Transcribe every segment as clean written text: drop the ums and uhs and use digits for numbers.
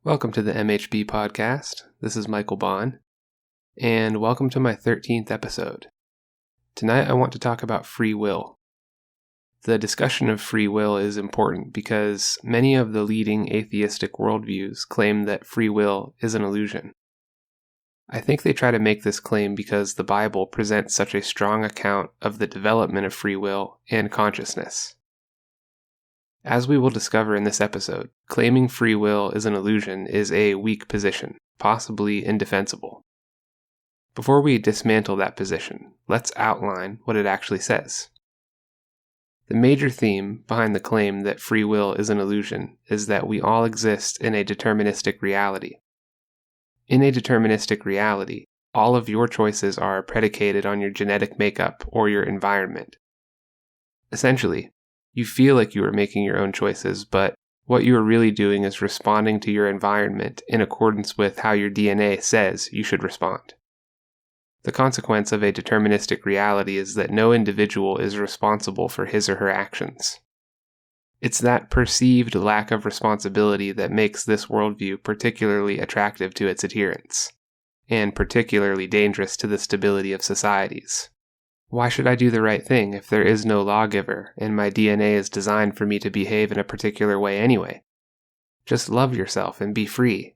Welcome to the MHB podcast. This is Michael Bond, and welcome to my 13th episode. Tonight I want to talk about free will. The discussion of free will is important because many of the leading atheistic worldviews claim that free will is an illusion. I think they try to make this claim because the Bible presents such a strong account of the development of free will and consciousness. As we will discover in this episode, claiming free will is an illusion is a weak position, possibly indefensible. Before we dismantle that position, let's outline what it actually says. The major theme behind the claim that free will is an illusion is that we all exist in a deterministic reality. In a deterministic reality, all of your choices are predicated on your genetic makeup or your environment. Essentially, you feel like you are making your own choices, but what you are really doing is responding to your environment in accordance with how your DNA says you should respond. The consequence of a deterministic reality is that no individual is responsible for his or her actions. It's that perceived lack of responsibility that makes this worldview particularly attractive to its adherents, and particularly dangerous to the stability of societies. Why should I do the right thing if there is no lawgiver and my DNA is designed for me to behave in a particular way anyway? Just love yourself and be free.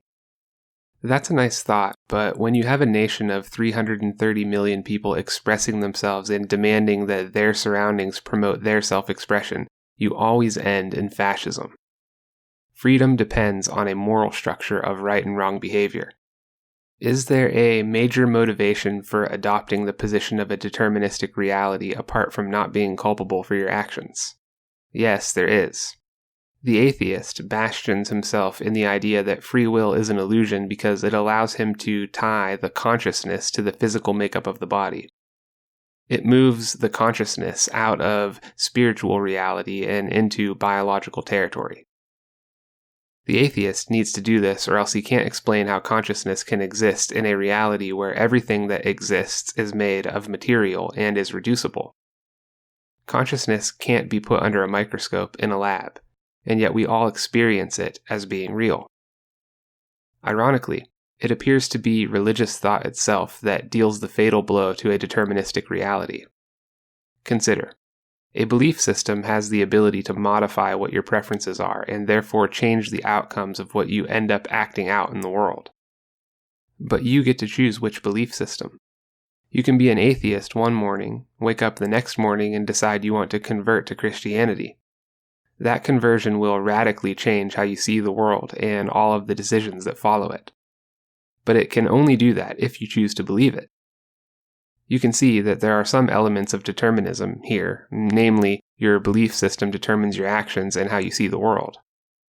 That's a nice thought, but when you have a nation of 330 million people expressing themselves and demanding that their surroundings promote their self-expression, you always end in fascism. Freedom depends on a moral structure of right and wrong behavior. Is there a major motivation for adopting the position of a deterministic reality apart from not being culpable for your actions? Yes, there is. The atheist bastions himself in the idea that free will is an illusion because it allows him to tie the consciousness to the physical makeup of the body. It moves the consciousness out of spiritual reality and into biological territory. The atheist needs to do this or else he can't explain how consciousness can exist in a reality where everything that exists is made of material and is reducible. Consciousness can't be put under a microscope in a lab, and yet we all experience it as being real. Ironically, it appears to be religious thought itself that deals the fatal blow to a deterministic reality. Consider. A belief system has the ability to modify what your preferences are and therefore change the outcomes of what you end up acting out in the world. But you get to choose which belief system. You can be an atheist one morning, wake up the next morning and decide you want to convert to Christianity. That conversion will radically change how you see the world and all of the decisions that follow it. But it can only do that if you choose to believe it. You can see that there are some elements of determinism here, namely, your belief system determines your actions and how you see the world.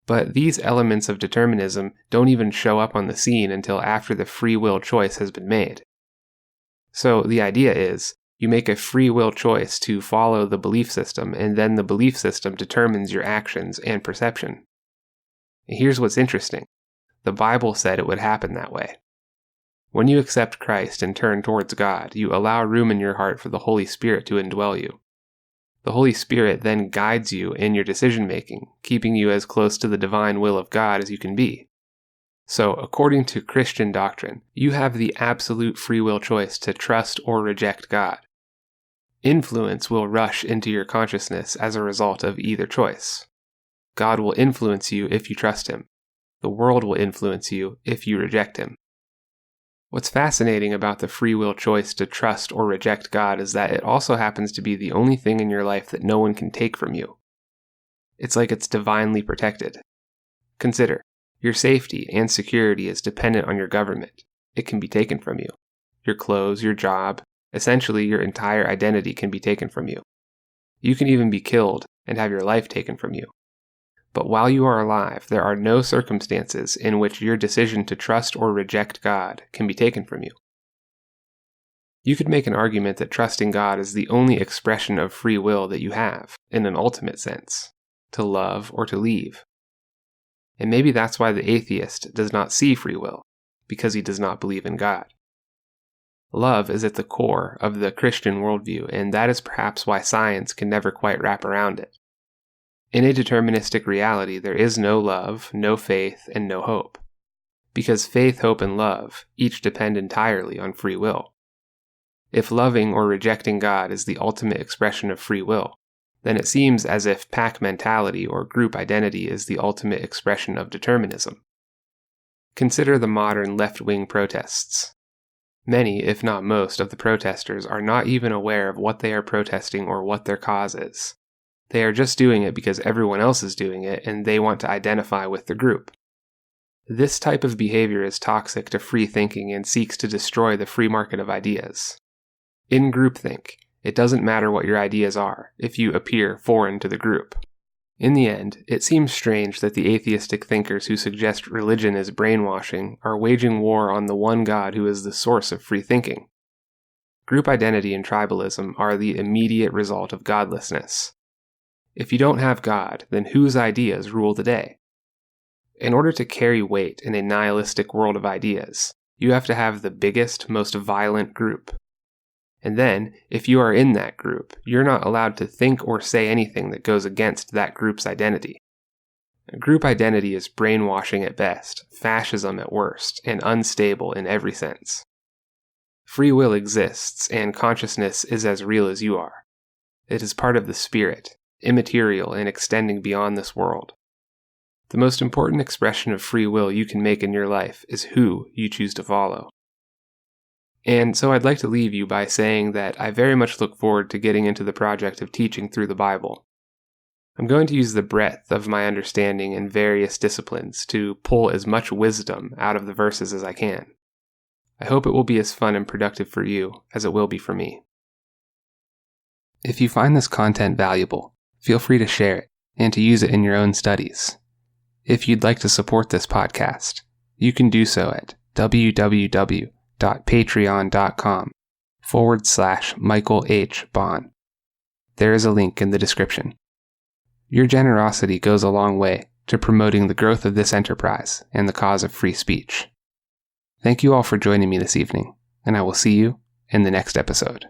But these elements of determinism don't even show up on the scene until after the free will choice has been made. So the idea is, you make a free will choice to follow the belief system, and then the belief system determines your actions and perception. Here's what's interesting. The Bible said it would happen that way. When you accept Christ and turn towards God, you allow room in your heart for the Holy Spirit to indwell you. The Holy Spirit then guides you in your decision-making, keeping you as close to the divine will of God as you can be. So, according to Christian doctrine, you have the absolute free will choice to trust or reject God. Influence will rush into your consciousness as a result of either choice. God will influence you if you trust Him. The world will influence you if you reject Him. What's fascinating about the free will choice to trust or reject God is that it also happens to be the only thing in your life that no one can take from you. It's like it's divinely protected. Consider, your safety and security is dependent on your government. It can be taken from you. Your clothes, your job, essentially your entire identity can be taken from you. You can even be killed and have your life taken from you. But while you are alive, there are no circumstances in which your decision to trust or reject God can be taken from you. You could make an argument that trusting God is the only expression of free will that you have, in an ultimate sense, to love or to leave. And maybe that's why the atheist does not see free will, because he does not believe in God. Love is at the core of the Christian worldview, and that is perhaps why science can never quite wrap around it. In a deterministic reality, there is no love, no faith, and no hope. because faith, hope, and love each depend entirely on free will. If loving or rejecting God is the ultimate expression of free will, then it seems as if pack mentality or group identity is the ultimate expression of determinism. Consider the modern left-wing protests. Many, if not most, of the protesters are not even aware of what they are protesting or what their cause is. They are just doing it because everyone else is doing it and they want to identify with the group. This type of behavior is toxic to free thinking and seeks to destroy the free market of ideas. In groupthink, it doesn't matter what your ideas are if you appear foreign to the group. In the end, it seems strange that the atheistic thinkers who suggest religion is brainwashing are waging war on the one God who is the source of free thinking. Group identity and tribalism are the immediate result of godlessness. If you don't have God, then whose ideas rule the day? In order to carry weight in a nihilistic world of ideas, you have to have the biggest, most violent group. And then, if you are in that group, you're not allowed to think or say anything that goes against that group's identity. Group identity is brainwashing at best, fascism at worst, and unstable in every sense. Free will exists, and consciousness is as real as you are. It is part of the spirit, immaterial and extending beyond this world. The most important expression of free will you can make in your life is who you choose to follow. And so I'd like to leave you by saying that I very much look forward to getting into the project of teaching through the Bible. I'm going to use the breadth of my understanding in various disciplines to pull as much wisdom out of the verses as I can. I hope it will be as fun and productive for you as it will be for me. If you find this content valuable, feel free to share it and to use it in your own studies. If you'd like to support this podcast, you can do so at www.patreon.com/Michael H. Bond. There is a link in the description. Your generosity goes a long way to promoting the growth of this enterprise and the cause of free speech. Thank you all for joining me this evening, and I will see you in the next episode.